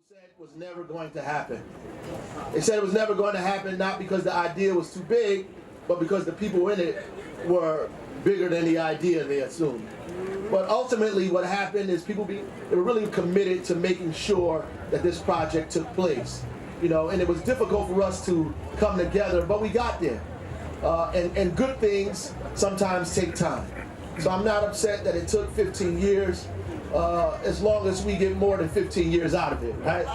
said was never going to happen. They said it was never going to happen, not because the idea was too big, but because the people in it were bigger than the idea, they assumed. But ultimately what happened is they were really committed to making sure that this project took place. And it was difficult for us to come together, but we got there. And good things sometimes take time. So I'm not upset that it took 15 years. As long as we get more than 15 years out of it, right?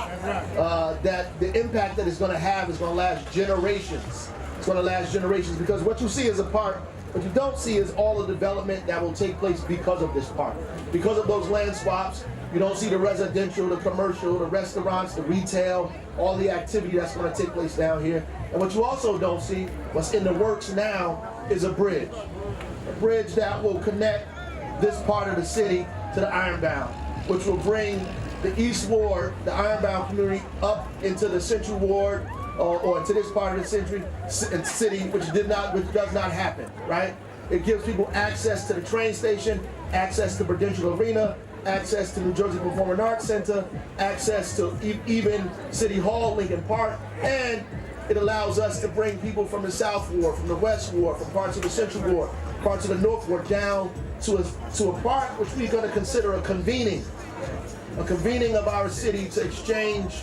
That the impact that it's going to have is going to last generations. It's going to last generations because what you see is a park, what you don't see is all the development that will take place because of this park. Because of those land swaps, you don't see the residential, the commercial, the restaurants, the retail, all the activity that's going to take place down here. And what you also don't see, what's in the works now, is a bridge. A bridge that will connect this part of the city to the Ironbound, which will bring the East Ward, the Ironbound community, up into the Central Ward, or into this part of the city, which does not happen, right? It gives people access to the train station, access to Prudential Arena, access to New Jersey Performing Arts Center, access to even City Hall, Lincoln Park, and it allows us to bring people from the South Ward, from the West Ward, from parts of the Central Ward, parts of the North Ward, down to a park which we're going to consider a convening of our city to exchange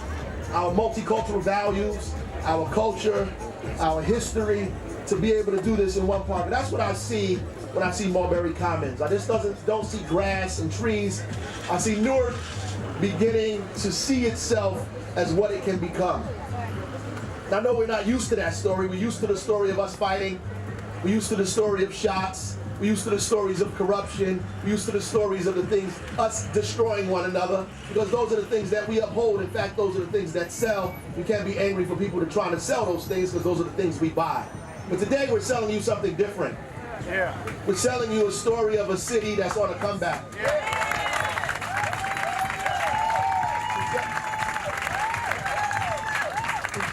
our multicultural values, our culture, our history, to be able to do this in one park. And that's what I see when I see Mulberry Commons. I just don't see grass and trees. I see Newark beginning to see itself as what it can become. Now, I know we're not used to that story. We're used to the story of us fighting. We're used to the story of shots. We're used to the stories of corruption. We're used to the stories of the things, us destroying one another, because those are the things that we uphold. In fact, those are the things that sell. We can't be angry for people to try to sell those things, because those are the things we buy. But today we're selling you something different. Yeah. We're selling you a story of a city that's on a comeback. Yeah.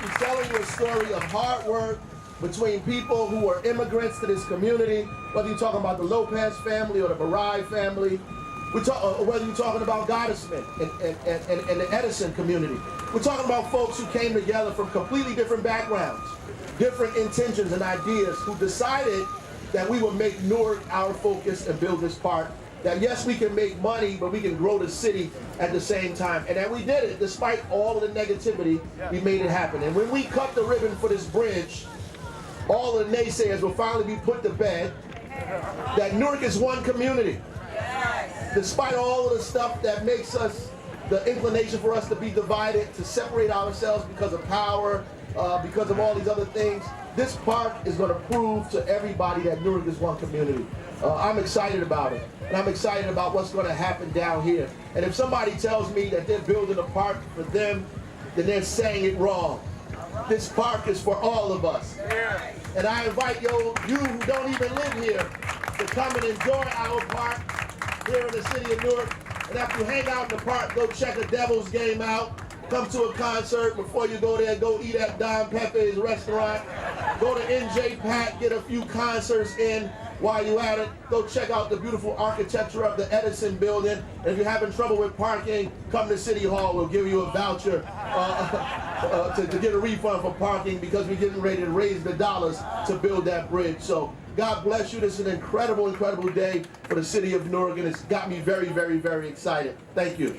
We're selling you a story of hard work between people who are immigrants to this community, whether you're talking about the Lopez family or the Barai family, or whether you're talking about Gottesman and the Edison community. We're talking about folks who came together from completely different backgrounds, different intentions and ideas, who decided that we would make Newark our focus and build this park. That yes, we can make money, but we can grow the city at the same time. And that we did it, despite all of the negativity, we made it happen. And when we cut the ribbon for this bridge, all of the naysayers will finally be put to bed, that Newark is one community. Yes. Despite all of the stuff that makes us, the inclination for us to be divided, to separate ourselves because of power, because of all these other things, this park is going to prove to everybody that Newark is one community. I'm excited about it, and I'm excited about what's going to happen down here. And if somebody tells me that they're building a park for them, then they're saying it wrong. This park is for all of us. And I invite you who don't even live here to come and enjoy our park here in the city of Newark. And after you hang out in the park, go check a Devils game out. Come to a concert. Before you go there, go eat at Don Pepe's restaurant. Go to NJ Pat, get a few concerts in while you're at it. Go check out the beautiful architecture of the Edison building. And if you're having trouble with parking, come to City Hall. We'll give you a voucher to get a refund for parking, because we're getting ready to raise the dollars to build that bridge. So God bless you. This is an incredible, incredible day for the city of Newark, and it's got me very, very, very excited. Thank you.